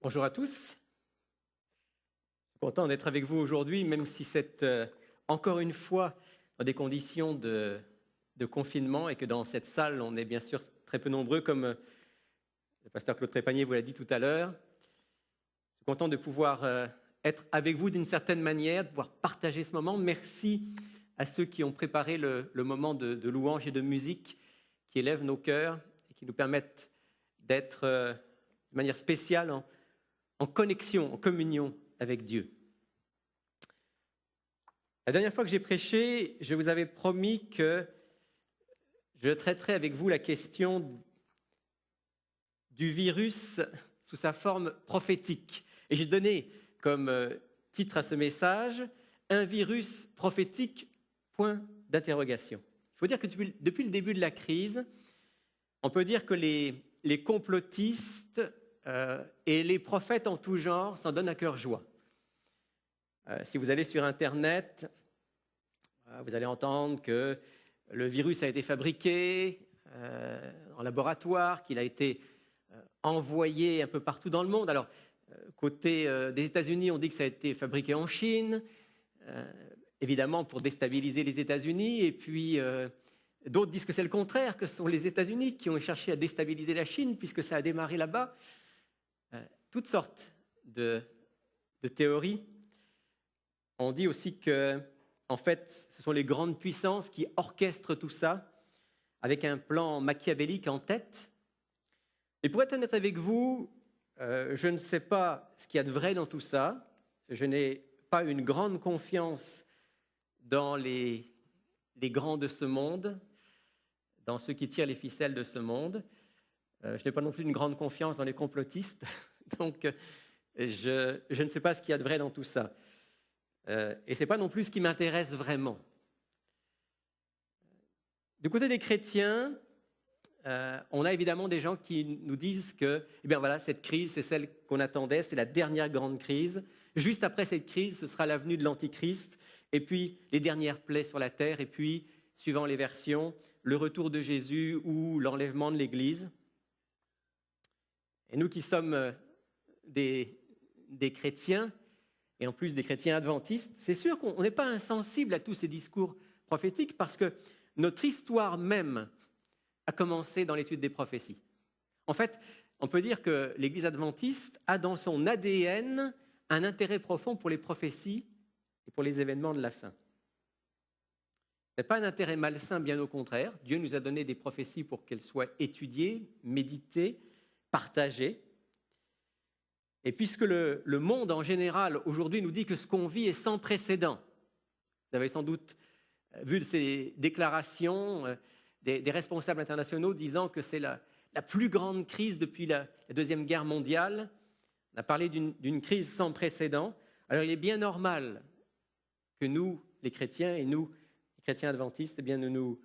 Bonjour à tous. Je suis content d'être avec vous aujourd'hui, même si c'est encore une fois dans des conditions de confinement et que dans cette salle, on est bien sûr très peu nombreux, comme le pasteur Claude Trépanier vous l'a dit tout à l'heure. Je suis content de pouvoir être avec vous d'une certaine manière, de pouvoir partager ce moment. Merci à ceux qui ont préparé le moment de louange et de musique qui élèvent nos cœurs et qui nous permettent d'être de manière spéciale en connexion, en communion avec Dieu. La dernière fois que j'ai prêché, je vous avais promis que je traiterai avec vous la question du virus sous sa forme prophétique. Et j'ai donné comme titre à ce message « Un virus prophétique, point d'interrogation ». Il faut dire que depuis le début de la crise, on peut dire que les complotistes et les prophètes en tout genre s'en donnent à cœur joie. Si vous allez sur Internet, vous allez entendre que le virus a été fabriqué en laboratoire, qu'il a été envoyé un peu partout dans le monde. Alors, côté des États-Unis, on dit que ça a été fabriqué en Chine, évidemment pour déstabiliser les États-Unis, et puis d'autres disent que c'est le contraire, que ce sont les États-Unis qui ont cherché à déstabiliser la Chine, puisque ça a démarré là-bas. Toutes sortes de théories. On dit aussi que, en fait, ce sont les grandes puissances qui orchestrent tout ça avec un plan machiavélique en tête. Et pour être honnête avec vous, je ne sais pas ce qu'il y a de vrai dans tout ça. Je n'ai pas une grande confiance dans les grands de ce monde, dans ceux qui tirent les ficelles de ce monde. Je n'ai pas non plus une grande confiance dans les complotistes. Donc, je ne sais pas ce qu'il y a de vrai dans tout ça. Et ce n'est pas non plus ce qui m'intéresse vraiment. Du côté des chrétiens, on a évidemment des gens qui nous disent que voilà, cette crise, c'est celle qu'on attendait, c'est la dernière grande crise. Juste après cette crise, ce sera la venue de l'Antichrist, et puis les dernières plaies sur la terre, et puis, suivant les versions, le retour de Jésus ou l'enlèvement de l'Église. Et nous qui sommes des chrétiens, et en plus des chrétiens adventistes, c'est sûr qu'on n'est pas insensible à tous ces discours prophétiques parce que notre histoire même a commencé dans l'étude des prophéties. En fait, on peut dire que l'Église adventiste a dans son ADN un intérêt profond pour les prophéties et pour les événements de la fin. Ce n'est pas un intérêt malsain, bien au contraire. Dieu nous a donné des prophéties pour qu'elles soient étudiées, méditées, partagées. Et puisque le monde en général aujourd'hui nous dit que ce qu'on vit est sans précédent, vous avez sans doute vu ces déclarations des responsables internationaux disant que c'est la plus grande crise depuis la Deuxième Guerre mondiale. On a parlé d'une crise sans précédent. Alors il est bien normal que nous, les chrétiens, et nous, les chrétiens adventistes, nous nous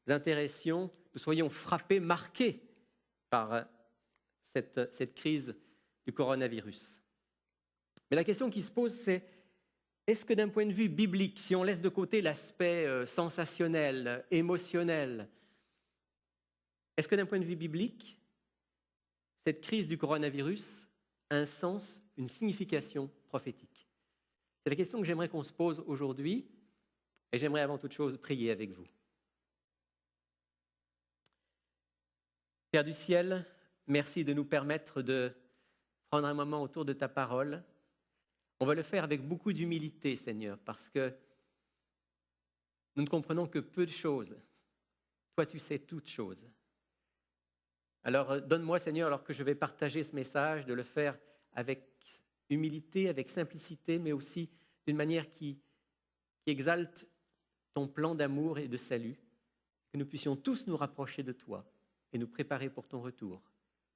intéressions, nous soyons frappés, marqués par cette crise du coronavirus. Mais la question qui se pose, c'est est-ce que d'un point de vue biblique, si on laisse de côté l'aspect sensationnel, émotionnel, est-ce que d'un point de vue biblique, cette crise du coronavirus a un sens, une signification prophétique? C'est la question que j'aimerais qu'on se pose aujourd'hui et j'aimerais avant toute chose prier avec vous. Père du ciel, merci de nous permettre de prendre un moment autour de ta parole. On va le faire avec beaucoup d'humilité, Seigneur, parce que nous ne comprenons que peu de choses. Toi, tu sais toutes choses. Alors, donne-moi, Seigneur, alors que je vais partager ce message, de le faire avec humilité, avec simplicité, mais aussi d'une manière qui exalte ton plan d'amour et de salut, que nous puissions tous nous rapprocher de toi et nous préparer pour ton retour.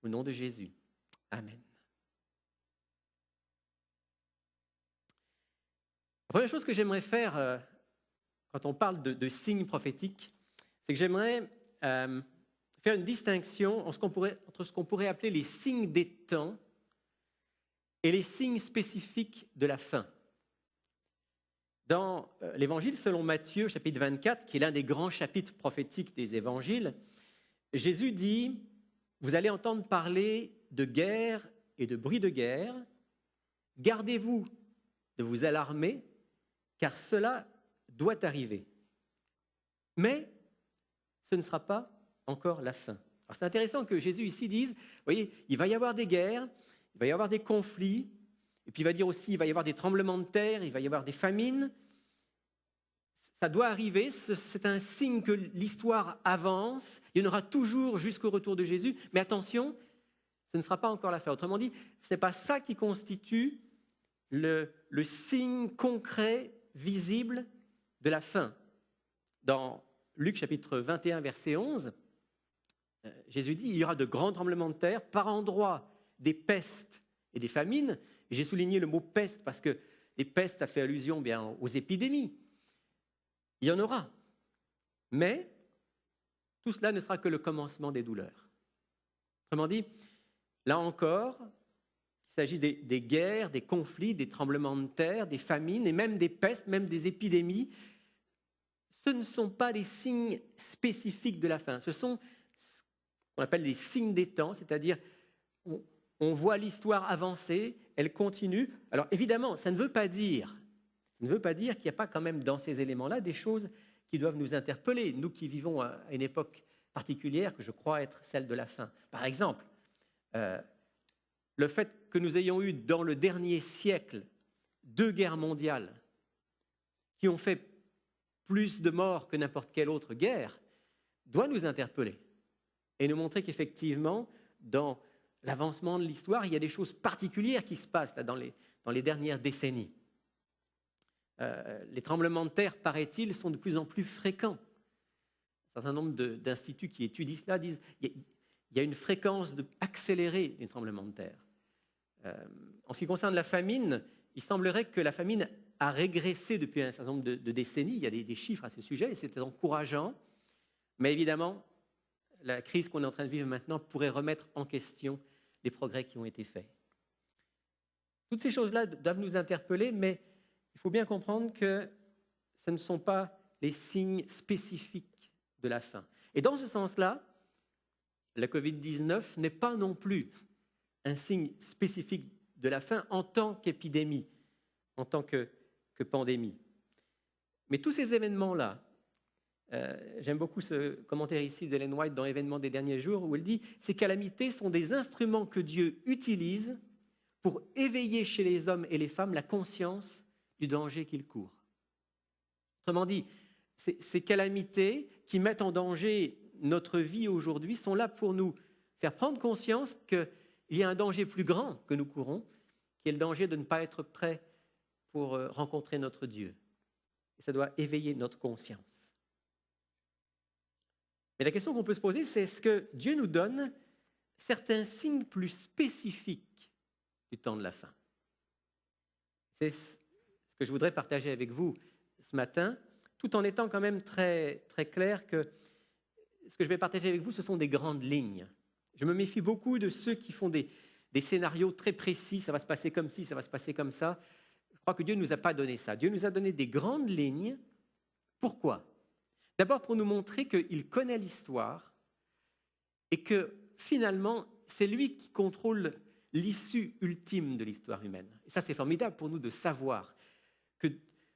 Au nom de Jésus. Amen. La première chose que j'aimerais faire quand on parle de signes prophétiques, c'est que j'aimerais faire une distinction entre ce qu'on pourrait appeler les signes des temps et les signes spécifiques de la fin. Dans l'Évangile selon Matthieu, chapitre 24, qui est l'un des grands chapitres prophétiques des Évangiles, Jésus dit « Vous allez entendre parler de guerre et de bruit de guerre. Gardez-vous de vous alarmer, car cela doit arriver. Mais ce ne sera pas encore la fin. Alors c'est intéressant que Jésus ici dise, vous voyez, il va y avoir des guerres, il va y avoir des conflits, et puis il va dire aussi, il va y avoir des tremblements de terre, il va y avoir des famines. Ça doit arriver, c'est un signe que l'histoire avance, il y en aura toujours jusqu'au retour de Jésus, mais attention, ce ne sera pas encore la fin. Autrement dit, ce n'est pas ça qui constitue le signe concret, visible de la fin. Dans Luc chapitre 21, verset 11, Jésus dit, il y aura de grands tremblements de terre, par endroits des pestes et des famines. Et j'ai souligné le mot peste parce que les pestes, ça fait allusion bien aux épidémies. Il y en aura. Mais tout cela ne sera que le commencement des douleurs. Autrement dit, là encore, il s'agit des guerres, des conflits, des tremblements de terre, des famines et même des pestes, même des épidémies. Ce ne sont pas des signes spécifiques de la fin. Ce sont ce qu'on appelle les signes des temps, c'est-à-dire on voit l'histoire avancer, elle continue. Alors évidemment, ça ne veut pas dire qu'il n'y a pas quand même dans ces éléments-là des choses qui doivent nous interpeller, nous qui vivons à une époque particulière que je crois être celle de la fin. Par exemple, le fait que nous ayons eu dans le dernier siècle 2 guerres mondiales qui ont fait plus de morts que n'importe quelle autre guerre doit nous interpeller et nous montrer qu'effectivement, dans l'avancement de l'histoire, il y a des choses particulières qui se passent là, dans les dernières décennies. Les tremblements de terre, paraît-il, sont de plus en plus fréquents. Un certain nombre d'instituts qui étudient cela disent qu'il y a une fréquence accélérée des tremblements de terre. En ce qui concerne la famine, il semblerait que la famine a régressé depuis un certain nombre de décennies. Il y a des chiffres à ce sujet et c'est encourageant. Mais évidemment, la crise qu'on est en train de vivre maintenant pourrait remettre en question les progrès qui ont été faits. Toutes ces choses-là doivent nous interpeller, mais il faut bien comprendre que ce ne sont pas les signes spécifiques de la fin. Et dans ce sens-là, la Covid-19 n'est pas non plus un signe spécifique de la fin en tant qu'épidémie, en tant que pandémie. Mais tous ces événements-là, j'aime beaucoup ce commentaire ici d'Ellen White dans Événements des derniers jours, où elle dit « Ces calamités sont des instruments que Dieu utilise pour éveiller chez les hommes et les femmes la conscience du danger qu'ils courent. » Autrement dit, ces calamités qui mettent en danger notre vie aujourd'hui sont là pour nous faire prendre conscience qu'il y a un danger plus grand que nous courons, qui est le danger de ne pas être prêt pour rencontrer notre Dieu. Et ça doit éveiller notre conscience. Mais la question qu'on peut se poser, c'est est-ce que Dieu nous donne certains signes plus spécifiques du temps de la fin? C'est ce que je voudrais partager avec vous ce matin, tout en étant quand même très, très clair que ce que je vais partager avec vous, ce sont des grandes lignes. Je me méfie beaucoup de ceux qui font des scénarios très précis, ça va se passer comme ci, ça va se passer comme ça. Je crois que Dieu ne nous a pas donné ça. Dieu nous a donné des grandes lignes. Pourquoi? D'abord pour nous montrer qu'il connaît l'histoire et que finalement, c'est lui qui contrôle l'issue ultime de l'histoire humaine. Et ça, c'est formidable pour nous de savoir que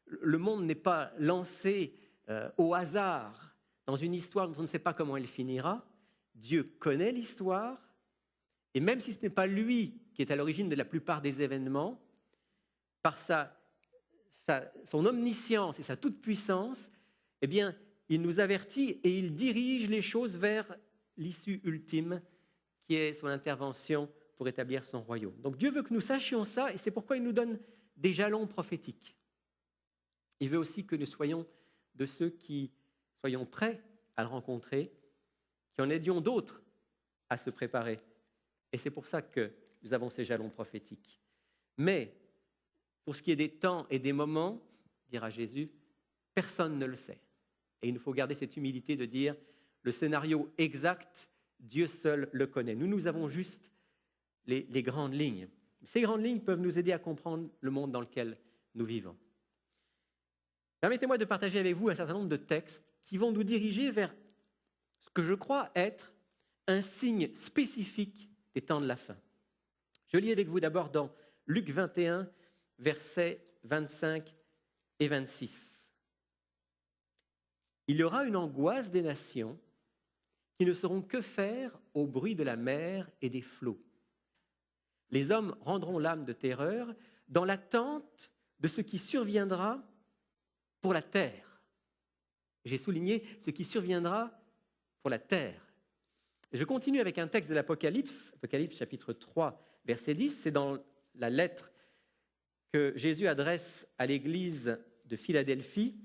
le monde n'est pas lancé au hasard dans une histoire dont on ne sait pas comment elle finira. Dieu connaît l'histoire et même si ce n'est pas lui qui est à l'origine de la plupart des événements, par son omniscience et sa toute-puissance, eh bien, il nous avertit et il dirige les choses vers l'issue ultime qui est son intervention pour établir son royaume. Donc Dieu veut que nous sachions ça et c'est pourquoi il nous donne des jalons prophétiques. Il veut aussi que nous soyons de ceux qui soyons prêts à le rencontrer, qui en aidions d'autres à se préparer. Et c'est pour ça que nous avons ces jalons prophétiques. Mais pour ce qui est des temps et des moments, dira Jésus, personne ne le sait. Et il nous faut garder cette humilité de dire le scénario exact, Dieu seul le connaît. Nous avons juste les grandes lignes. Ces grandes lignes peuvent nous aider à comprendre le monde dans lequel nous vivons. Permettez-moi de partager avec vous un certain nombre de textes qui vont nous diriger vers ce que je crois être un signe spécifique des temps de la fin. Je lis avec vous d'abord dans Luc 21, versets 25 et 26. Il y aura une angoisse des nations qui ne sauront que faire au bruit de la mer et des flots. Les hommes rendront l'âme de terreur dans l'attente de ce qui surviendra pour la terre. J'ai souligné ce qui surviendra pour la terre. Je continue avec un texte de l'Apocalypse, Apocalypse chapitre 3, verset 10. C'est dans la lettre que Jésus adresse à l'église de Philadelphie.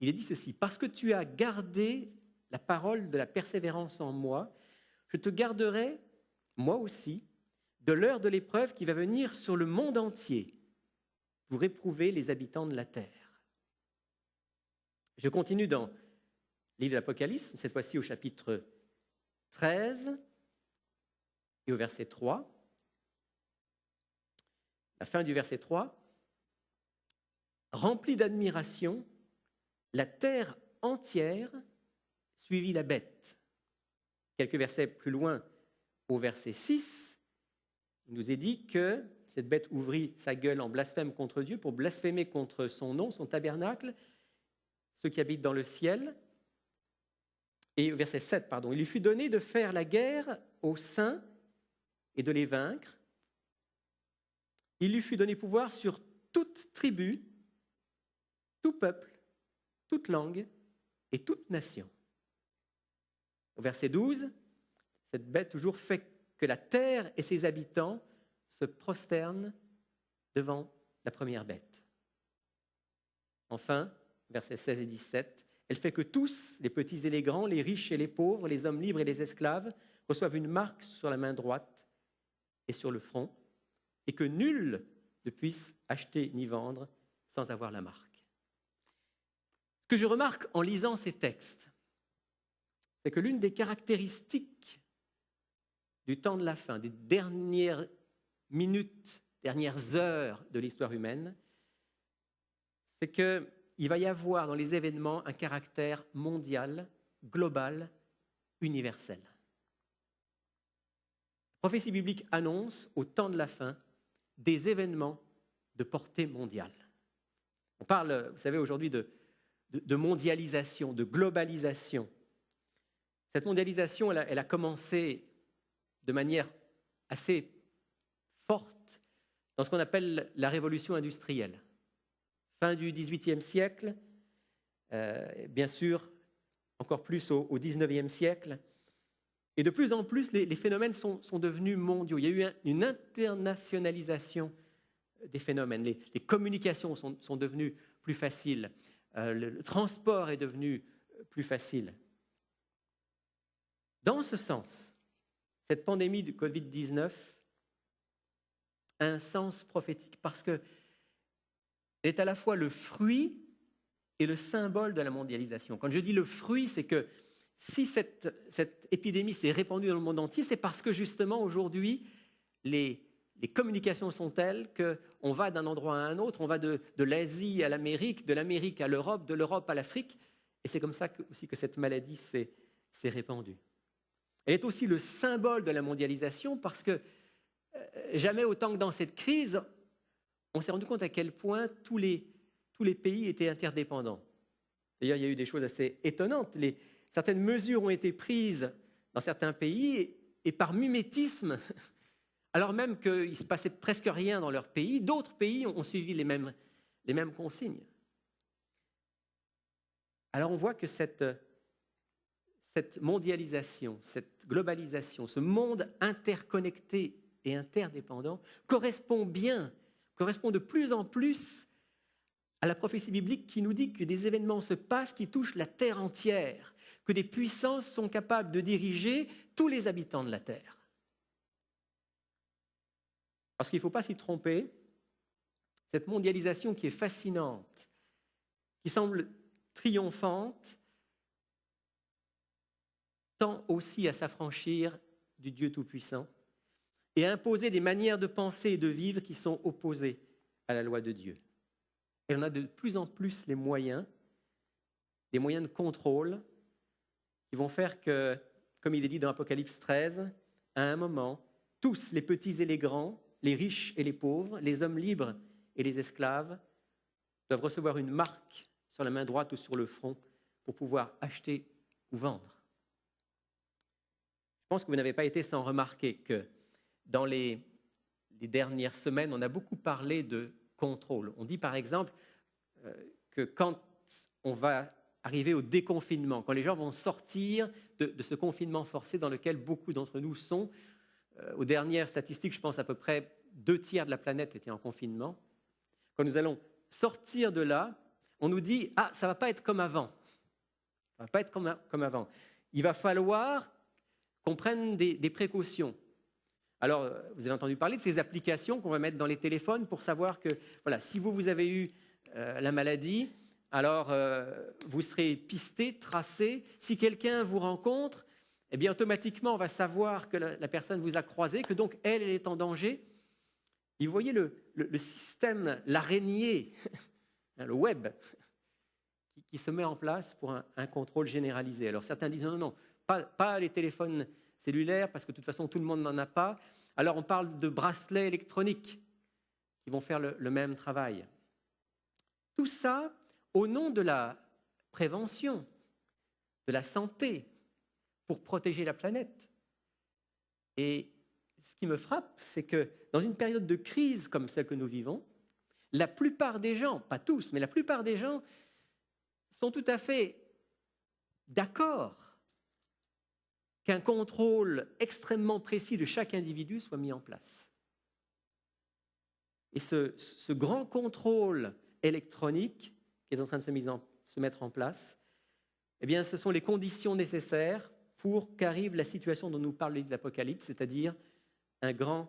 Il est dit ceci: « Parce que tu as gardé la parole de la persévérance en moi, je te garderai, moi aussi, de l'heure de l'épreuve qui va venir sur le monde entier pour éprouver les habitants de la terre. » Je continue dans le livre de l'Apocalypse, cette fois-ci au chapitre 13 et au verset 3. La fin du verset 3. « Remplie d'admiration, la terre entière suivit la bête. » Quelques versets plus loin, au verset 6, il nous est dit que cette bête ouvrit sa gueule en blasphème contre Dieu pour blasphémer contre son nom, son tabernacle, ceux qui habitent dans le ciel. Et au verset 7, il lui fut donné de faire la guerre aux saints et de les vaincre. Il lui fut donné pouvoir sur toute tribu, tout peuple, toute langue et toute nation. Au verset 12, cette bête toujours fait que la terre et ses habitants se prosternent devant la première bête. Enfin, versets 16 et 17, elle fait que tous, les petits et les grands, les riches et les pauvres, les hommes libres et les esclaves, reçoivent une marque sur la main droite et sur le front, et que nul ne puisse acheter ni vendre sans avoir la marque. Ce que je remarque en lisant ces textes, c'est que l'une des caractéristiques du temps de la fin, des dernières minutes, dernières heures de l'histoire humaine, c'est qu'il va y avoir dans les événements un caractère mondial, global, universel. La prophétie biblique annonce, au temps de la fin, des événements de portée mondiale. On parle, vous savez, aujourd'hui de mondialisation, de globalisation. Cette mondialisation, elle a commencé de manière assez forte dans ce qu'on appelle la révolution industrielle. Fin du XVIIIe siècle, bien sûr, encore plus au XIXe siècle. Et de plus en plus, les phénomènes sont devenus mondiaux. Il y a eu une internationalisation des phénomènes. Les communications sont devenues plus faciles. Le transport est devenu plus facile. Dans ce sens, cette pandémie de Covid-19 a un sens prophétique parce qu'elle est à la fois le fruit et le symbole de la mondialisation. Quand je dis le fruit, c'est que si cette épidémie s'est répandue dans le monde entier, c'est parce que justement aujourd'hui, les communications sont telles qu'on va d'un endroit à un autre, on va de l'Asie à l'Amérique, de l'Amérique à l'Europe, de l'Europe à l'Afrique, et c'est comme ça aussi que cette maladie s'est répandue. Elle est aussi le symbole de la mondialisation parce que jamais autant que dans cette crise, on s'est rendu compte à quel point tous les pays étaient interdépendants. D'ailleurs, il y a eu des choses assez étonnantes. Certaines mesures ont été prises dans certains pays et par mimétisme, alors même qu'il ne se passait presque rien dans leur pays, d'autres pays ont suivi les mêmes consignes. Alors on voit que cette mondialisation, cette globalisation, ce monde interconnecté et interdépendant correspond de plus en plus à la prophétie biblique qui nous dit que des événements se passent qui touchent la terre entière, que des puissances sont capables de diriger tous les habitants de la terre. Parce qu'il ne faut pas s'y tromper, cette mondialisation qui est fascinante, qui semble triomphante, tend aussi à s'affranchir du Dieu Tout-Puissant et à imposer des manières de penser et de vivre qui sont opposées à la loi de Dieu. Et on a de plus en plus des moyens de contrôle qui vont faire que, comme il est dit dans Apocalypse 13, à un moment, tous, les petits et les grands, les riches et les pauvres, les hommes libres et les esclaves, doivent recevoir une marque sur la main droite ou sur le front pour pouvoir acheter ou vendre. Je pense que vous n'avez pas été sans remarquer que dans les dernières semaines, on a beaucoup parlé de contrôle. On dit par exemple que quand on va arriver au déconfinement, quand les gens vont sortir de ce confinement forcé dans lequel beaucoup d'entre nous sont, aux dernières statistiques, je pense à peu près 2/3 de la planète était en confinement. Quand nous allons sortir de là, on nous dit « Ah, ça ne va pas être comme avant. Ça va pas être comme avant. Il va falloir qu'on prenne des précautions. » Alors, vous avez entendu parler de ces applications qu'on va mettre dans les téléphones pour savoir que, voilà, si vous avez eu la maladie, alors vous serez pisté, tracé. Si quelqu'un vous rencontre, eh bien, automatiquement, on va savoir que la personne vous a croisé, que donc elle est en danger. Et vous voyez le système, l'araignée, le web, qui se met en place pour un contrôle généralisé. Alors certains disent non, pas les téléphones cellulaires, parce que de toute façon, tout le monde n'en a pas. Alors on parle de bracelets électroniques qui vont faire le même travail. Tout ça au nom de la prévention, de la santé, pour protéger la planète. Et ce qui me frappe, c'est que dans une période de crise comme celle que nous vivons, la plupart des gens, pas tous, mais la plupart des gens sont tout à fait d'accord qu'un contrôle extrêmement précis de chaque individu soit mis en place. Et ce grand contrôle électronique qui est en train de se mettre en place, eh bien, ce sont les conditions nécessaires pour qu'arrive la situation dont nous parle le livre de l'Apocalypse, c'est-à-dire un grand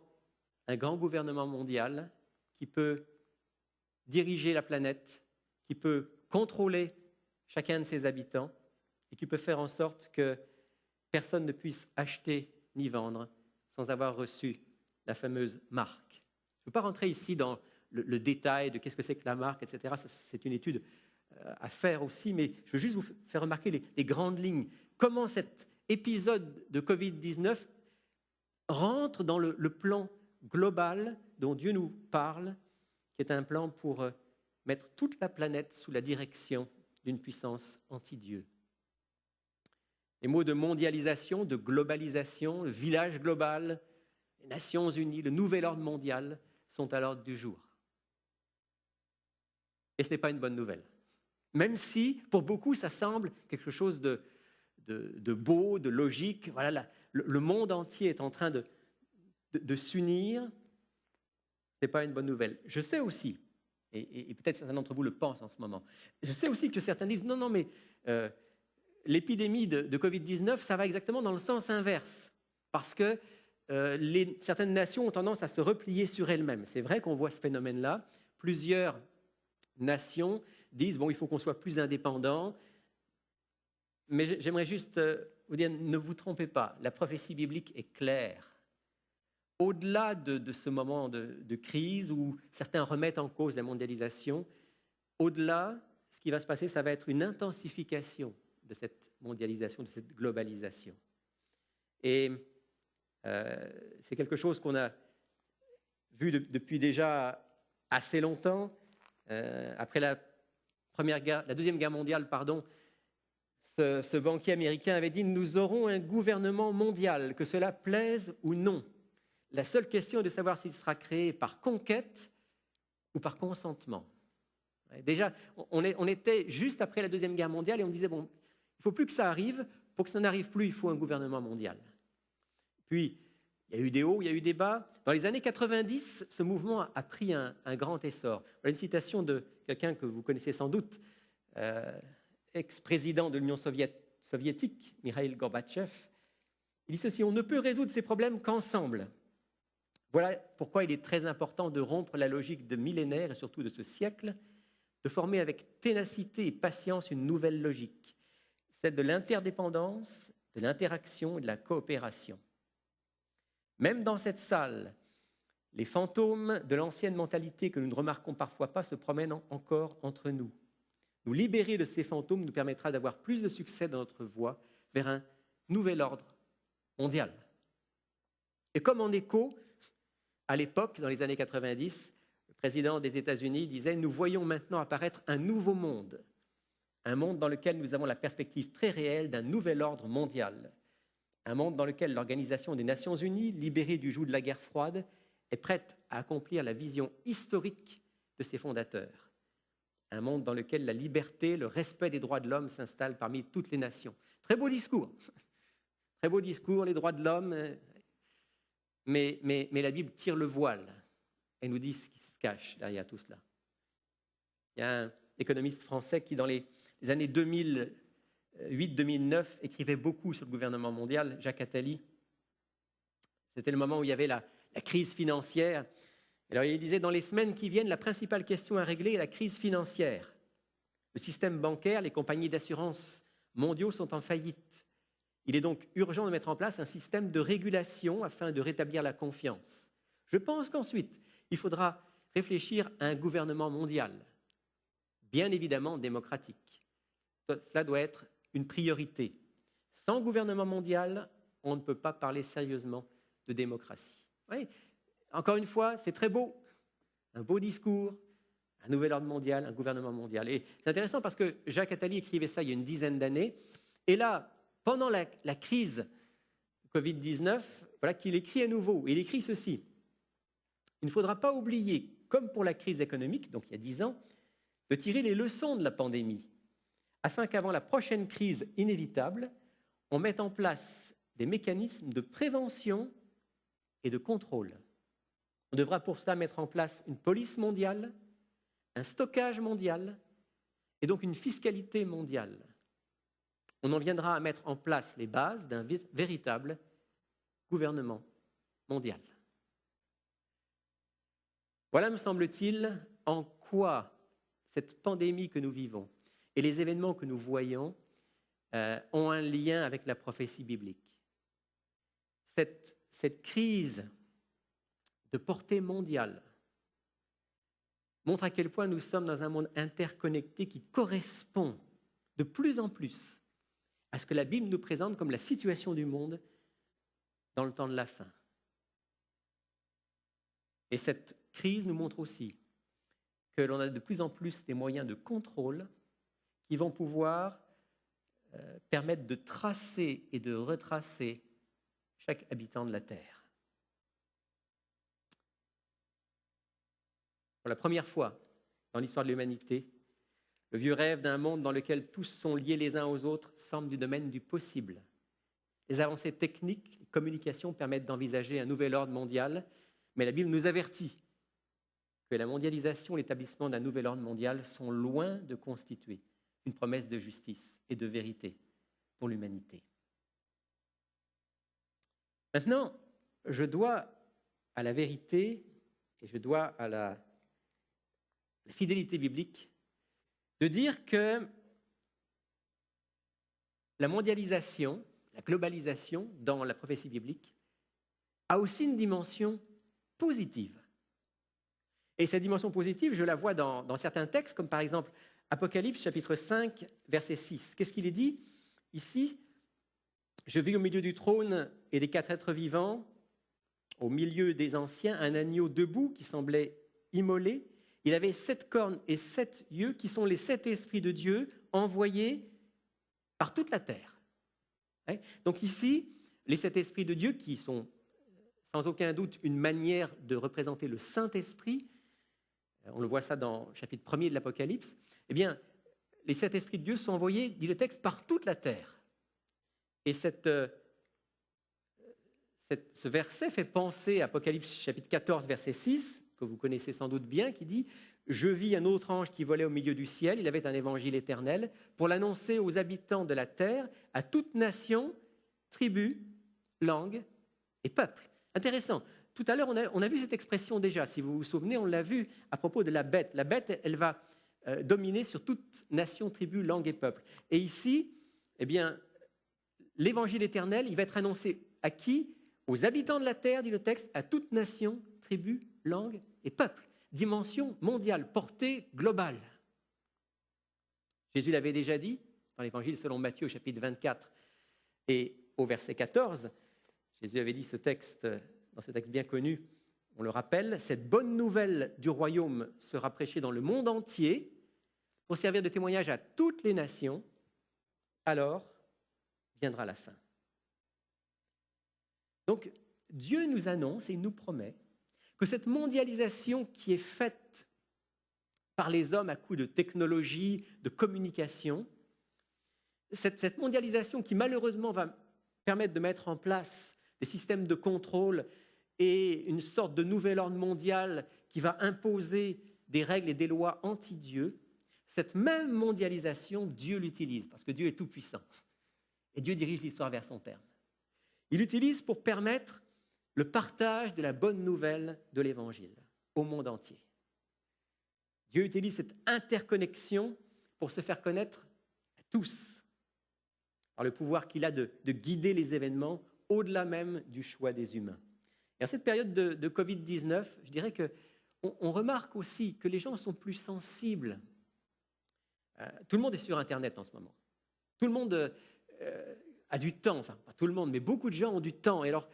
gouvernement mondial qui peut diriger la planète, qui peut contrôler chacun de ses habitants et qui peut faire en sorte que personne ne puisse acheter ni vendre sans avoir reçu la fameuse marque. Je ne veux pas rentrer ici dans le détail de qu'est-ce que c'est que la marque, etc. C'est une étude à faire aussi, mais je veux juste vous faire remarquer les grandes lignes. Comment cet épisode de Covid-19 rentre dans le plan global dont Dieu nous parle, qui est un plan pour mettre toute la planète sous la direction d'une puissance anti-Dieu. Les mots de mondialisation, de globalisation, le village global, les Nations Unies, le nouvel ordre mondial sont à l'ordre du jour. Et ce n'est pas une bonne nouvelle. Même si, pour beaucoup, ça semble quelque chose de beau, de logique. Voilà, le monde entier est en train de s'unir. Ce n'est pas une bonne nouvelle. Je sais aussi, et peut-être certains d'entre vous le pensent en ce moment, je sais aussi que certains disent non, mais l'épidémie de Covid-19, ça va exactement dans le sens inverse. Parce que certaines nations ont tendance à se replier sur elles-mêmes. C'est vrai qu'on voit ce phénomène-là. Plusieurs nations disent, bon, il faut qu'on soit plus indépendant. Mais j'aimerais juste vous dire, ne vous trompez pas, la prophétie biblique est claire. Au-delà de ce moment de crise où certains remettent en cause la mondialisation, au-delà, ce qui va se passer, ça va être une intensification de cette mondialisation, de cette globalisation. Et c'est quelque chose qu'on a vu depuis déjà assez longtemps. Après la Deuxième Guerre mondiale, ce banquier américain avait dit « Nous aurons un gouvernement mondial, que cela plaise ou non. La seule question est de savoir s'il sera créé par conquête ou par consentement. » Déjà, on était juste après la Deuxième Guerre mondiale et on disait « Bon, il ne faut plus que ça arrive. Pour que ça n'arrive plus, il faut un gouvernement mondial. » Puis, il y a eu des hauts, il y a eu des bas. Dans les années 90, ce mouvement a pris un grand essor. Voilà une citation de quelqu'un que vous connaissez sans doute, ex-président de l'Union soviétique, Mikhail Gorbatchev. Il dit ceci, « On ne peut résoudre ces problèmes qu'ensemble. Voilà pourquoi il est très important de rompre la logique de millénaires et surtout de ce siècle, de former avec ténacité et patience une nouvelle logique, celle de l'interdépendance, de l'interaction et de la coopération. Même dans cette salle, les fantômes de l'ancienne mentalité que nous ne remarquons parfois pas se promènent encore entre nous. Nous libérer de ces fantômes nous permettra d'avoir plus de succès dans notre voie vers un nouvel ordre mondial. » Et comme en écho, à l'époque, dans les années 90, le président des États-Unis disait « Nous voyons maintenant apparaître un nouveau monde, un monde dans lequel nous avons la perspective très réelle d'un nouvel ordre mondial, un monde dans lequel l'Organisation des Nations Unies, libérée du joug de la guerre froide, est prête à accomplir la vision historique de ses fondateurs, un monde dans lequel la liberté, le respect des droits de l'homme s'installent parmi toutes les nations. » Très beau discours, les droits de l'homme, mais la Bible tire le voile et nous dit ce qui se cache derrière tout cela. Il y a un économiste français qui, dans les années 2008-2009, écrivait beaucoup sur le gouvernement mondial, Jacques Attali. C'était le moment où il y avait la crise financière. Alors il disait, dans les semaines qui viennent, la principale question à régler est la crise financière. Le système bancaire, les compagnies d'assurance mondiaux sont en faillite. Il est donc urgent de mettre en place un système de régulation afin de rétablir la confiance. Je pense qu'ensuite, il faudra réfléchir à un gouvernement mondial, bien évidemment démocratique. Cela doit être une priorité. Sans gouvernement mondial, on ne peut pas parler sérieusement de démocratie. Oui, encore une fois, c'est très beau, un beau discours, un nouvel ordre mondial, un gouvernement mondial. Et c'est intéressant parce que Jacques Attali écrivait ça il y a une dizaine d'années. Et là, pendant la crise Covid-19, voilà qu'il écrit à nouveau. Et il écrit ceci. Il ne faudra pas oublier, comme pour la crise économique, donc il y a 10 ans, de tirer les leçons de la pandémie, afin qu'avant la prochaine crise inévitable, on mette en place des mécanismes de prévention et de contrôle. On devra pour cela mettre en place une police mondiale, un stockage mondial et donc une fiscalité mondiale. On en viendra à mettre en place les bases d'un véritable gouvernement mondial. Voilà, me semble-t-il, en quoi cette pandémie que nous vivons et les événements que nous voyons ont un lien avec la prophétie biblique. Cette crise de portée mondiale montre à quel point nous sommes dans un monde interconnecté qui correspond de plus en plus à ce que la Bible nous présente comme la situation du monde dans le temps de la fin. Et cette crise nous montre aussi que l'on a de plus en plus des moyens de contrôle qui vont pouvoir permettre de tracer et de retracer chaque habitant de la Terre. Pour la première fois dans l'histoire de l'humanité, le vieux rêve d'un monde dans lequel tous sont liés les uns aux autres semble du domaine du possible. Les avancées techniques, les communications permettent d'envisager un nouvel ordre mondial, mais la Bible nous avertit que la mondialisation et l'établissement d'un nouvel ordre mondial sont loin de constituer une promesse de justice et de vérité pour l'humanité. Maintenant, je dois à la vérité et je dois à la fidélité biblique de dire que la mondialisation, la globalisation dans la prophétie biblique a aussi une dimension positive. Et cette dimension positive, je la vois dans certains textes, comme par exemple Apocalypse chapitre 5, verset 6. Qu'est-ce qu'il est dit ici ? Je vis au milieu du trône et des 4 êtres vivants, au milieu des anciens, un agneau debout qui semblait immolé. Il avait 7 cornes et 7 yeux, qui sont les 7 esprits de Dieu envoyés par toute la terre. Donc ici, les 7 esprits de Dieu, qui sont sans aucun doute une manière de représenter le Saint-Esprit, on le voit ça dans le chapitre 1er de l'Apocalypse, eh bien, les 7 esprits de Dieu sont envoyés, dit le texte, par toute la terre. Et ce verset fait penser à Apocalypse chapitre 14, verset 6, que vous connaissez sans doute bien, qui dit « Je vis un autre ange qui volait au milieu du ciel, il avait un évangile éternel, pour l'annoncer aux habitants de la terre, à toute nation, tribu, langue et peuple. » Intéressant. Tout à l'heure, on a vu cette expression déjà. Si vous vous souvenez, on l'a vu à propos de la bête. La bête, elle va dominer sur toute nation, tribu, langue et peuple. Et ici, eh bien, l'évangile éternel, il va être annoncé à qui ? Aux habitants de la terre, dit le texte, à toute nation, tribu, langue et peuple. Dimension mondiale, portée globale. Jésus l'avait déjà dit dans l'évangile selon Matthieu, au chapitre 24 et au verset 14. Jésus avait dit ce texte dans ce texte bien connu, on le rappelle, cette bonne nouvelle du royaume sera prêchée dans le monde entier pour servir de témoignage à toutes les nations. Alors viendra la fin. Donc, Dieu nous annonce et il nous promet que cette mondialisation qui est faite par les hommes à coups de technologie, de communication, cette mondialisation qui malheureusement va permettre de mettre en place des systèmes de contrôle et une sorte de nouvel ordre mondial qui va imposer des règles et des lois anti-Dieu, cette même mondialisation, Dieu l'utilise, parce que Dieu est tout-puissant. Et Dieu dirige l'histoire vers son terme. Il l'utilise pour permettre le partage de la bonne nouvelle de l'Évangile au monde entier. Dieu utilise cette interconnexion pour se faire connaître à tous, par le pouvoir qu'il a de guider les événements au-delà même du choix des humains. Et en cette période de Covid-19, je dirais qu'on remarque aussi que les gens sont plus sensibles. Tout le monde est sur Internet en ce moment. Tout le monde a du temps, enfin pas tout le monde, mais beaucoup de gens ont du temps. Et alors,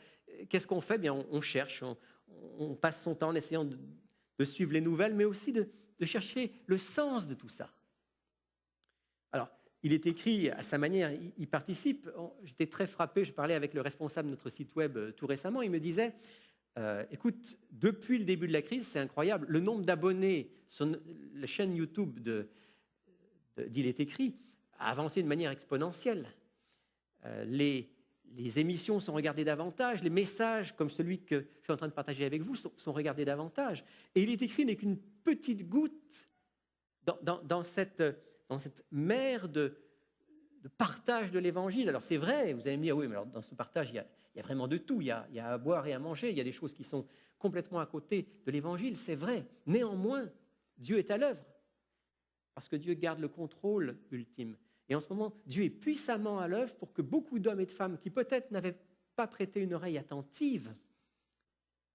qu'est-ce qu'on fait? Bien, on cherche, on passe son temps en essayant de suivre les nouvelles, mais aussi de chercher le sens de tout ça. Alors, il est écrit à sa manière, il participe. J'étais très frappé, je parlais avec le responsable de notre site web tout récemment, il me disait, écoute, depuis le début de la crise, c'est incroyable, le nombre d'abonnés sur la chaîne YouTube d'Il est écrit a avancé de manière exponentielle. Les émissions sont regardées davantage, les messages comme celui que je suis en train de partager avec vous sont regardés davantage. Et Il est écrit n'est qu'une petite goutte dans cette mer de partage de l'Évangile. Alors c'est vrai, vous allez me dire, oui, mais alors dans ce partage, il y a vraiment de tout. Il y a à boire et à manger, il y a des choses qui sont complètement à côté de l'Évangile, c'est vrai. Néanmoins, Dieu est à l'œuvre, parce que Dieu garde le contrôle ultime. Et en ce moment, Dieu est puissamment à l'œuvre pour que beaucoup d'hommes et de femmes qui peut-être n'avaient pas prêté une oreille attentive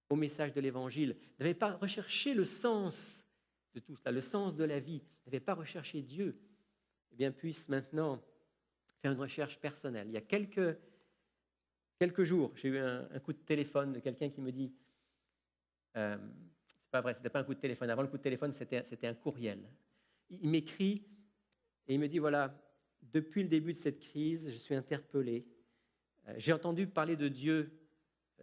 au message de l'Évangile, n'avaient pas recherché le sens de tout cela, le sens de la vie, n'avaient pas recherché Dieu, eh bien, puissent maintenant faire une recherche personnelle. Il y a quelques jours, j'ai eu un coup de téléphone de quelqu'un qui me dit, c'est pas vrai, c'était pas un coup de téléphone, avant le coup de téléphone, c'était un courriel. Il m'écrit et il me dit, voilà, depuis le début de cette crise, je suis interpellé. J'ai entendu parler de Dieu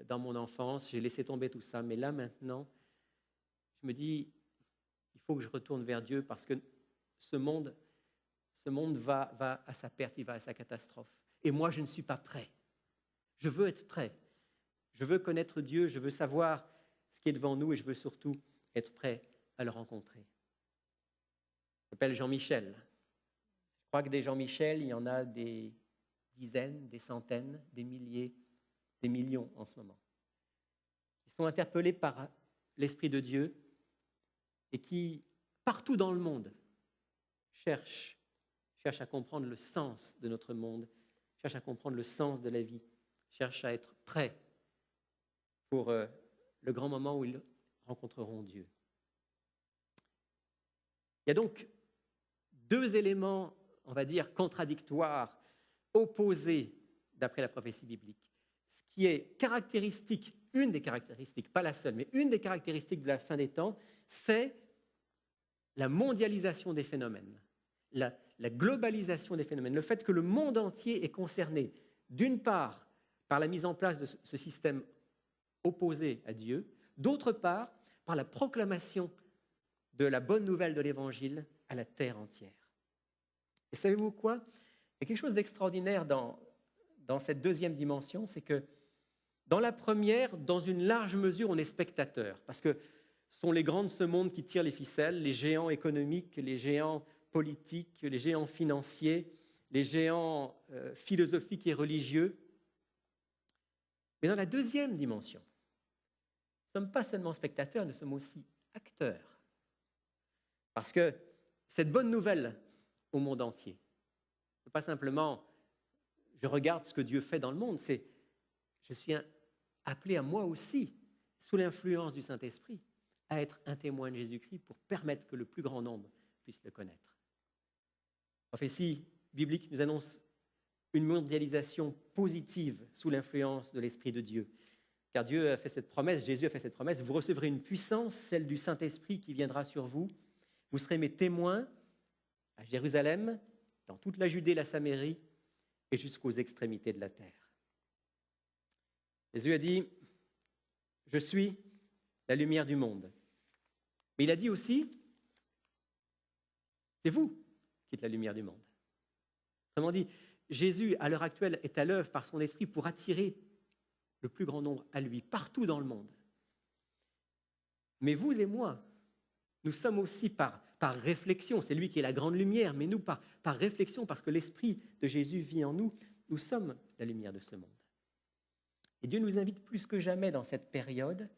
dans mon enfance, j'ai laissé tomber tout ça, mais là maintenant, je me dis, il faut que je retourne vers Dieu parce que ce monde va à sa perte, il va à sa catastrophe. Et moi, je ne suis pas prêt. Je veux être prêt. Je veux connaître Dieu, je veux savoir ce qui est devant nous et je veux surtout être prêt à le rencontrer. Il s'appelle Jean-Michel. Je crois que des Jean-Michel, il y en a des dizaines, des centaines, des milliers, des millions en ce moment. Ils sont interpellés par l'Esprit de Dieu et qui, partout dans le monde, cherchent à comprendre le sens de notre monde, cherchent à comprendre le sens de la vie, cherchent à être prêts pour le grand moment où ils rencontreront Dieu. Il y a donc deux éléments, on va dire, contradictoires, opposés, d'après la prophétie biblique. Ce qui est caractéristique, une des caractéristiques, pas la seule, mais une des caractéristiques de la fin des temps, c'est la mondialisation des phénomènes, la globalisation des phénomènes, le fait que le monde entier est concerné, d'une part, par la mise en place de ce système opposé à Dieu, d'autre part, par la proclamation de la bonne nouvelle de l'Évangile à la terre entière. Et savez-vous quoi? Il y a quelque chose d'extraordinaire dans cette deuxième dimension, c'est que dans la première, dans une large mesure, on est spectateur, parce que ce sont les grands de ce monde qui tirent les ficelles, les géants économiques, les géants politiques, les géants financiers, les géants philosophiques et religieux. Mais dans la deuxième dimension, nous ne sommes pas seulement spectateurs, nous sommes aussi acteurs. Parce que cette bonne nouvelle au monde entier, ce n'est pas simplement je regarde ce que Dieu fait dans le monde, c'est je suis appelé à moi aussi, sous l'influence du Saint-Esprit, à être un témoin de Jésus-Christ pour permettre que le plus grand nombre puisse le connaître. La prophétie biblique nous annonce une mondialisation positive sous l'influence de l'Esprit de Dieu, car Dieu a fait cette promesse, Jésus a fait cette promesse, vous recevrez une puissance, celle du Saint-Esprit qui viendra sur vous. Vous serez mes témoins à Jérusalem, dans toute la Judée, la Samérie et jusqu'aux extrémités de la terre. Jésus a dit, je suis la lumière du monde. Mais il a dit aussi, c'est vous qui êtes la lumière du monde. Autrement dit, Jésus, à l'heure actuelle, est à l'œuvre par son esprit pour attirer le plus grand nombre à lui, partout dans le monde. Mais vous et moi, nous sommes aussi par réflexion, c'est lui qui est la grande lumière, mais nous, par réflexion, parce que l'esprit de Jésus vit en nous, nous sommes la lumière de ce monde. Et Dieu nous invite plus que jamais dans cette période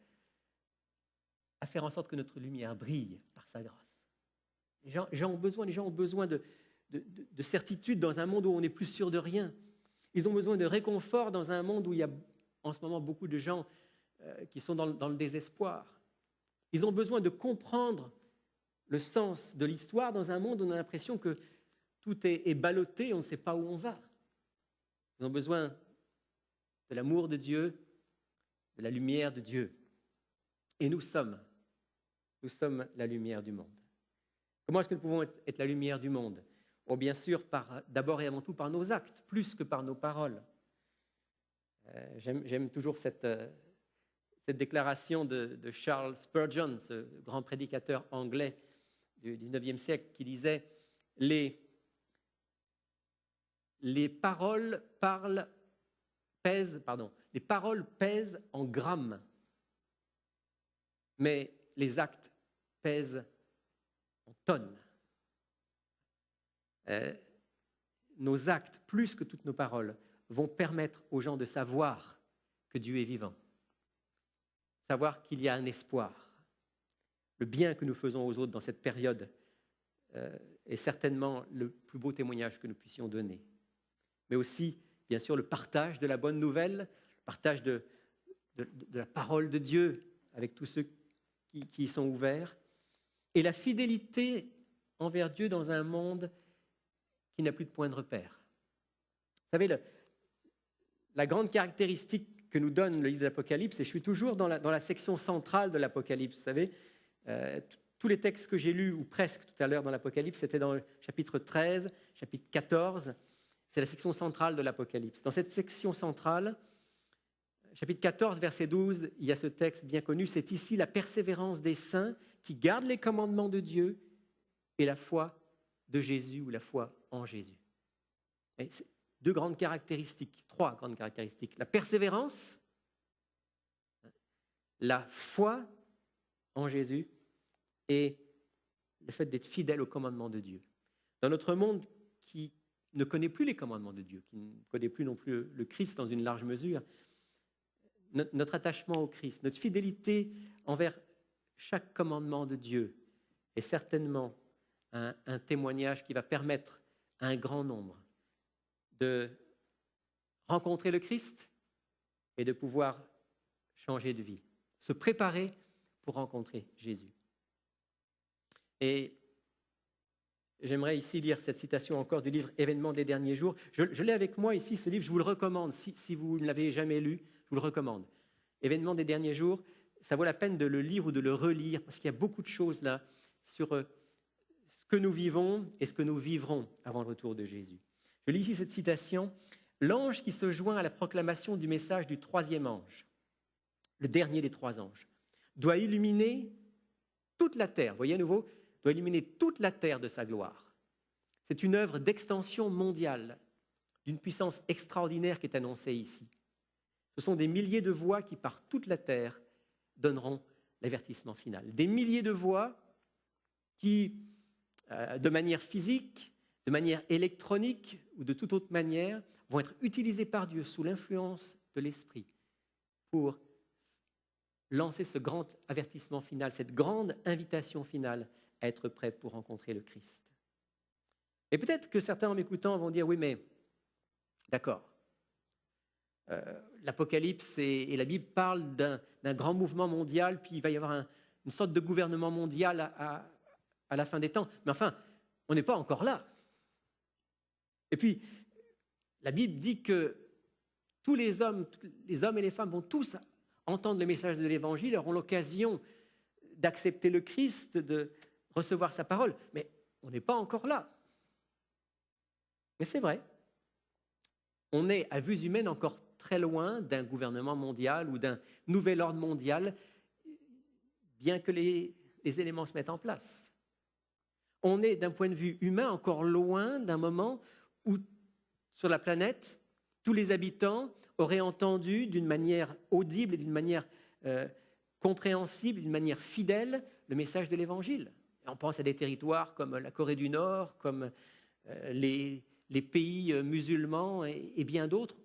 à faire en sorte que notre lumière brille par sa grâce. Les gens ont besoin de certitude dans un monde où on n'est plus sûr de rien. Ils ont besoin de réconfort dans un monde où il y a en ce moment beaucoup de gens qui sont dans le désespoir. Ils ont besoin de comprendre le sens de l'histoire dans un monde où on a l'impression que tout est ballotté, on ne sait pas où on va. Ils ont besoin de l'amour de Dieu, de la lumière de Dieu. Et nous sommes la lumière du monde. Comment est-ce que nous pouvons être la lumière du monde? Oh, bien sûr, d'abord et avant tout par nos actes, plus que par nos paroles. J'aime toujours cette déclaration de Charles Spurgeon, ce grand prédicateur anglais du XIXe siècle, qui disait « Les paroles pèsent en grammes, mais les actes pèsent en tonnes. » Nos actes, plus que toutes nos paroles, vont permettre aux gens de savoir que Dieu est vivant, savoir qu'il y a un espoir. Le bien que nous faisons aux autres dans cette période est certainement le plus beau témoignage que nous puissions donner. Mais aussi, bien sûr, le partage de la bonne nouvelle, le partage de la parole de Dieu avec tous ceux qui y sont ouverts, et la fidélité envers Dieu dans un monde qui n'a plus de point de repère. Vous savez, la grande caractéristique que nous donne le livre de l'Apocalypse, et je suis toujours dans la section centrale de l'Apocalypse, vous savez, tous les textes que j'ai lus, ou presque tout à l'heure dans l'Apocalypse, c'était dans le chapitre 13, chapitre 14, c'est la section centrale de l'Apocalypse. Dans cette section centrale, chapitre 14, verset 12, il y a ce texte bien connu, c'est ici la persévérance des saints qui gardent les commandements de Dieu et la foi de Jésus ou la foi en Jésus. Et c'est trois grandes caractéristiques. La persévérance, la foi en Jésus et le fait d'être fidèle aux commandements de Dieu. Dans notre monde qui ne connaît plus les commandements de Dieu, qui ne connaît plus non plus le Christ dans une large mesure, notre attachement au Christ, notre fidélité envers chaque commandement de Dieu est certainement un témoignage qui va permettre à un grand nombre de rencontrer le Christ et de pouvoir changer de vie, se préparer pour rencontrer Jésus. Et j'aimerais ici lire cette citation encore du livre « Événements des derniers jours ». Je l'ai avec moi ici, ce livre, je vous le recommande. Si vous ne l'avez jamais lu, je vous le recommande. « Événements des derniers jours », ça vaut la peine de le lire ou de le relire, parce qu'il y a beaucoup de choses là sur ce que nous vivons et ce que nous vivrons avant le retour de Jésus. Je lis ici cette citation. « L'ange qui se joint à la proclamation du message du troisième ange, le dernier des trois anges, doit illuminer toute la terre. » Voyez à nouveau, doit illuminer toute la terre de sa gloire. C'est une œuvre d'extension mondiale, d'une puissance extraordinaire qui est annoncée ici. Ce sont des milliers de voix qui, par toute la terre, donneront l'avertissement final. Des milliers de voix qui, de manière physique, de manière électronique ou de toute autre manière, vont être utilisées par Dieu sous l'influence de l'Esprit pour lancer ce grand avertissement final, cette grande invitation finale à être prêt pour rencontrer le Christ. Et peut-être que certains en m'écoutant vont dire, oui, mais d'accord, l'Apocalypse et la Bible parlent d'un grand mouvement mondial, puis il va y avoir une sorte de gouvernement mondial à la fin des temps. Mais enfin, on n'est pas encore là. Et puis, la Bible dit que tous les hommes et les femmes vont tous entendre le message de l'Évangile auront l'occasion d'accepter le Christ, de recevoir sa parole. Mais on n'est pas encore là. Mais c'est vrai. On est, à vue humaine, encore très loin d'un gouvernement mondial ou d'un nouvel ordre mondial, bien que les éléments se mettent en place. On est, d'un point de vue humain, encore loin d'un moment où, sur la planète, tous les habitants auraient entendu d'une manière audible et d'une manière compréhensible, d'une manière fidèle, le message de l'Évangile. On pense à des territoires comme la Corée du Nord, comme les pays musulmans et bien d'autres,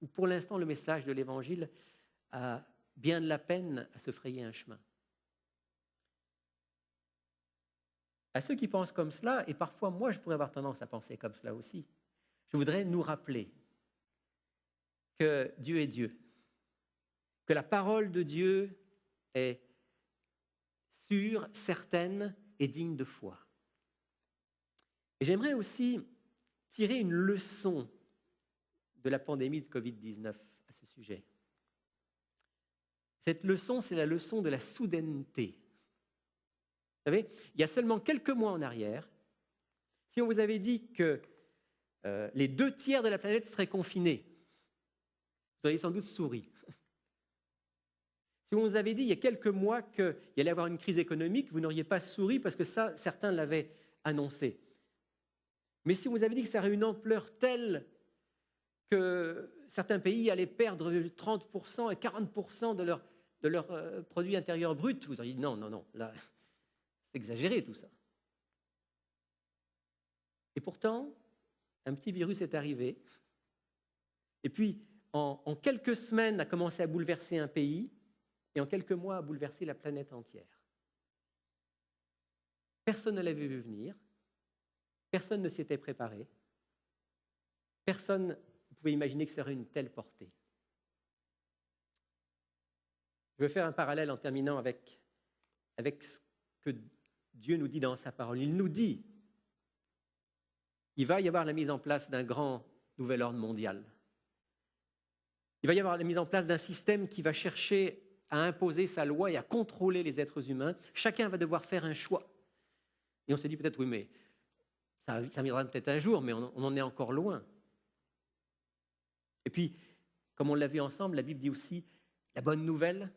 où pour l'instant le message de l'Évangile a bien de la peine à se frayer un chemin. À ceux qui pensent comme cela, et parfois moi je pourrais avoir tendance à penser comme cela aussi, je voudrais nous rappeler que Dieu est Dieu, que la parole de Dieu est sûre, certaine et digne de foi. Et j'aimerais aussi tirer une leçon de la pandémie de Covid-19 à ce sujet. Cette leçon, c'est la leçon de la soudaineté. Vous savez, il y a seulement quelques mois en arrière, si on vous avait dit que les 2/3 de la planète seraient confinés, vous auriez sans doute souri. Si on vous avait dit il y a quelques mois qu'il y allait y avoir une crise économique, vous n'auriez pas souri parce que ça, certains l'avaient annoncé. Mais si on vous avait dit que ça aurait une ampleur telle que certains pays allaient perdre 30% et 40% de leur produit intérieur brut, vous auriez dit non, là, c'est exagéré tout ça. Et pourtant, un petit virus est arrivé, et puis en quelques semaines a commencé à bouleverser un pays, et en quelques mois a bouleversé la planète entière. Personne ne l'avait vu venir, personne ne s'y était préparé, personne ne pouvait imaginer que ça aurait une telle portée. Je veux faire un parallèle en terminant avec ce que Dieu nous dit dans sa parole. Il nous dit qu'il va y avoir la mise en place d'un grand nouvel ordre mondial. Il va y avoir la mise en place d'un système qui va chercher à imposer sa loi et à contrôler les êtres humains. Chacun va devoir faire un choix. Et on s'est dit peut-être, oui, mais ça viendra peut-être un jour, mais on en est encore loin. Et puis, comme on l'a vu ensemble, la Bible dit aussi la bonne nouvelle,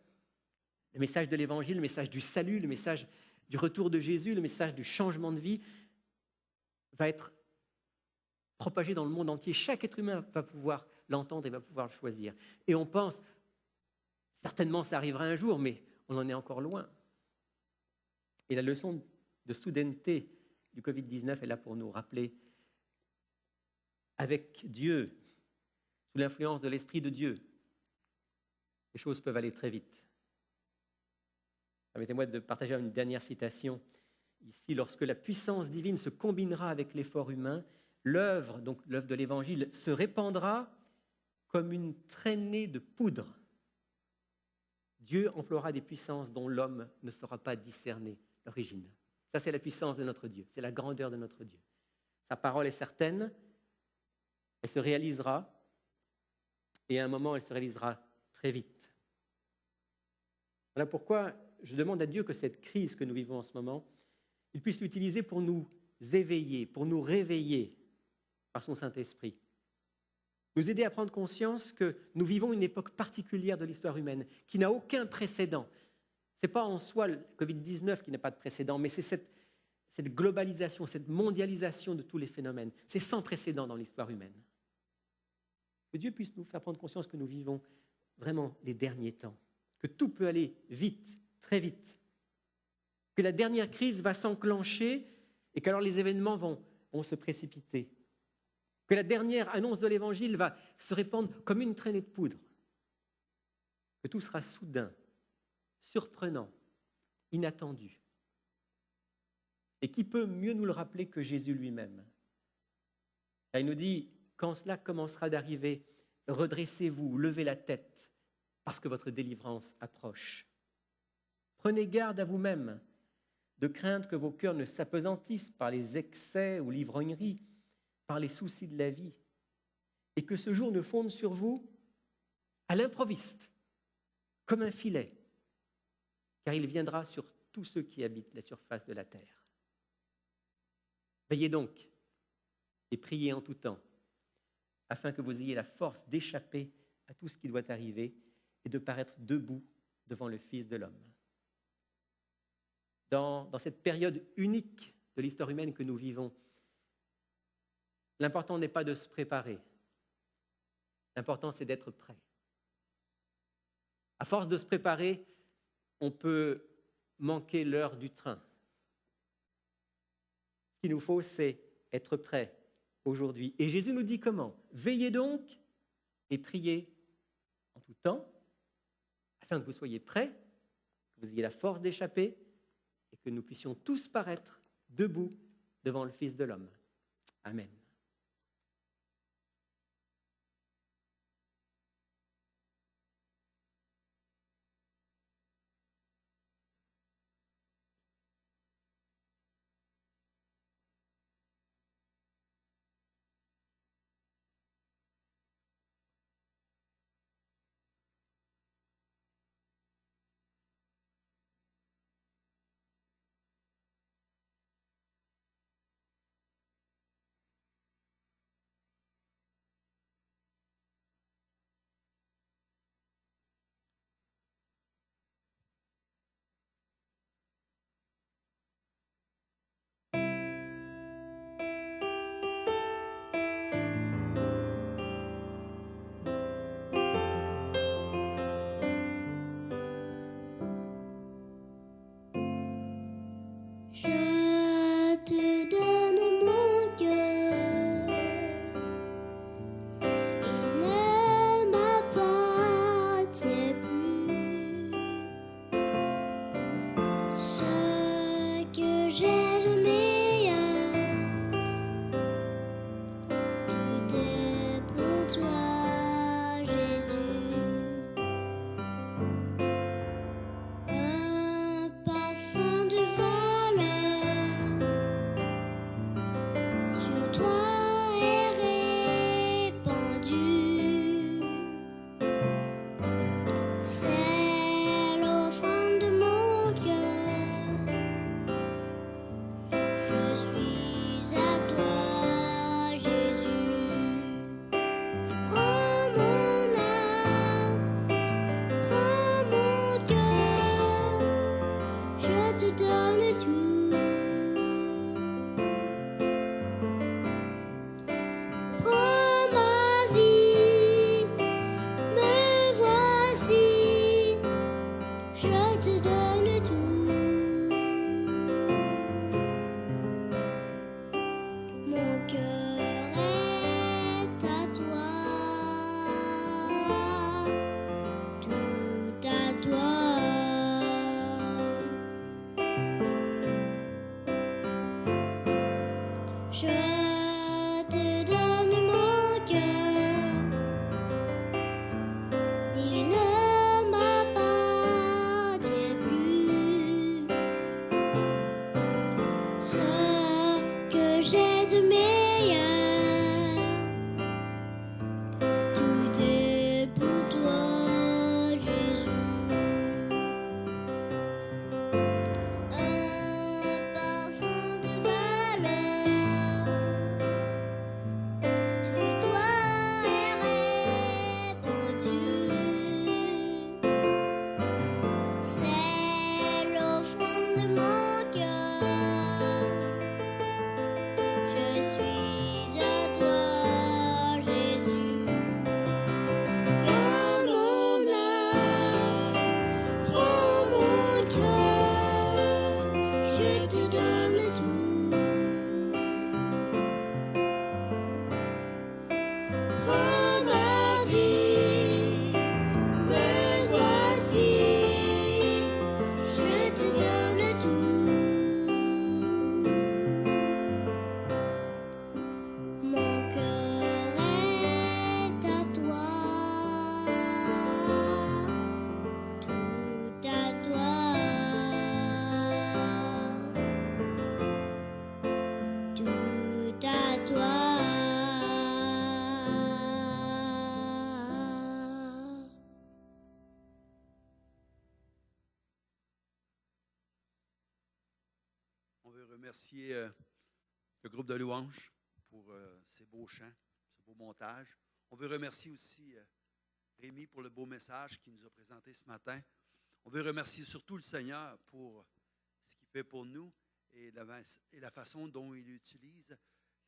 le message de l'Évangile, le message du salut, le message du retour de Jésus, le message du changement de vie va être propagé dans le monde entier. Chaque être humain va pouvoir l'entendre et va pouvoir le choisir. Et on pense, certainement ça arrivera un jour, mais on en est encore loin. Et la leçon de soudaineté du Covid-19 est là pour nous rappeler, avec Dieu, sous l'influence de l'Esprit de Dieu, les choses peuvent aller très vite. Permettez-moi de partager une dernière citation. Ici, lorsque la puissance divine se combinera avec l'effort humain, l'œuvre de l'Évangile, se répandra comme une traînée de poudre. Dieu emploiera des puissances dont l'homme ne saura pas discerner l'origine. Ça, c'est la puissance de notre Dieu, c'est la grandeur de notre Dieu. Sa parole est certaine, elle se réalisera, et à un moment, elle se réalisera très vite. Voilà pourquoi je demande à Dieu que cette crise que nous vivons en ce moment, il puisse l'utiliser pour nous éveiller, pour nous réveiller par son Saint-Esprit. Nous aider à prendre conscience que nous vivons une époque particulière de l'histoire humaine, qui n'a aucun précédent. Ce n'est pas en soi le Covid-19 qui n'a pas de précédent, mais c'est cette globalisation, cette mondialisation de tous les phénomènes. C'est sans précédent dans l'histoire humaine. Que Dieu puisse nous faire prendre conscience que nous vivons vraiment les derniers temps, que tout peut aller vite, très vite, que la dernière crise va s'enclencher et qu'alors les événements vont se précipiter, que la dernière annonce de l'Évangile va se répandre comme une traînée de poudre, que tout sera soudain, surprenant, inattendu. Et qui peut mieux nous le rappeler que Jésus lui-même? Il nous dit, quand cela commencera d'arriver, redressez-vous, levez la tête, parce que votre délivrance approche. Prenez garde à vous-même, de crainte que vos cœurs ne s'apesantissent par les excès ou l'ivrognerie, par les soucis de la vie, et que ce jour ne fonde sur vous à l'improviste, comme un filet, car il viendra sur tous ceux qui habitent la surface de la terre. Veillez donc et priez en tout temps, afin que vous ayez la force d'échapper à tout ce qui doit arriver et de paraître debout devant le Fils de l'homme. Dans cette période unique de l'histoire humaine que nous vivons, l'important n'est pas de se préparer, l'important c'est d'être prêt. À force de se préparer, on peut manquer l'heure du train. Ce qu'il nous faut, c'est être prêt aujourd'hui. Et Jésus nous dit comment ? Veillez donc et priez en tout temps, afin que vous soyez prêts, que vous ayez la force d'échapper et que nous puissions tous paraître debout devant le Fils de l'homme. Amen. Je te donne mon cœur, il ne m'appartient plus. Ce que j'ai de meilleur, tout est pour toi, Jésus. Un parfum de valeur sur toi est répandu. C'est l'offrande de mon cœur. Je suis à toi, Jésus. Prends mon âme, prends mon cœur, je te donne tout. Prends ma vie, me voici, je te donne tout. Mon cœur est à toi, tout à toi. Je te donne mon cœur, il ne m'appartient plus. Ce que j'ai de meilleur, tout est pour toi, Jésus. Un parfum de valeur sur toi est répandu. C'est l'offrande de mon cœur. remercier le groupe de louanges pour ces beaux chants, ce beau montage. On veut remercier aussi Rémi pour le beau message qu'il nous a présenté ce matin. On veut remercier surtout le Seigneur pour ce qu'il fait pour nous et la façon dont il utilise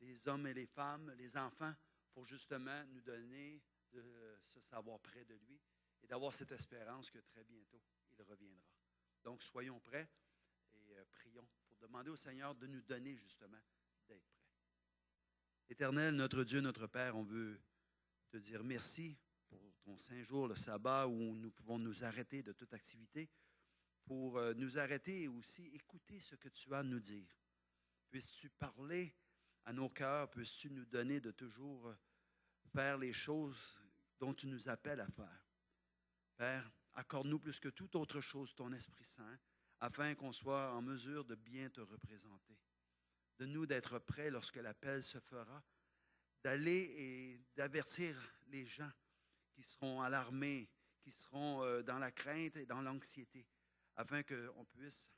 les hommes et les femmes, les enfants, pour justement nous donner de se savoir près de lui et d'avoir cette espérance que très bientôt, il reviendra. Donc, soyons prêts et prions pour demander au Seigneur de nous donner justement d'être prêts. Éternel, notre Dieu, notre Père, on veut te dire merci pour ton saint jour, le sabbat, où nous pouvons nous arrêter de toute activité, pour nous arrêter et aussi écouter ce que tu as à nous dire. Puisses-tu parler à nos cœurs, puisses-tu nous donner de toujours faire les choses dont tu nous appelles à faire. Père, accorde-nous plus que toute autre chose ton Esprit Saint, afin qu'on soit en mesure de bien te représenter. De nous d'être prêts lorsque l'appel se fera, d'aller et d'avertir les gens qui seront alarmés, qui seront dans la crainte et dans l'anxiété, afin qu'on puisse,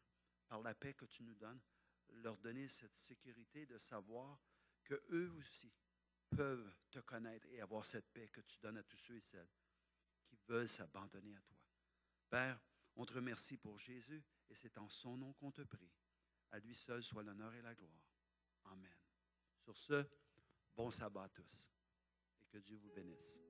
par la paix que tu nous donnes, leur donner cette sécurité de savoir qu'eux aussi peuvent te connaître et avoir cette paix que tu donnes à tous ceux et celles qui veulent s'abandonner à toi. Père, on te remercie pour Jésus et c'est en son nom qu'on te prie. À lui seul soit l'honneur et la gloire. Amen. Sur ce, bon sabbat à tous et que Dieu vous bénisse.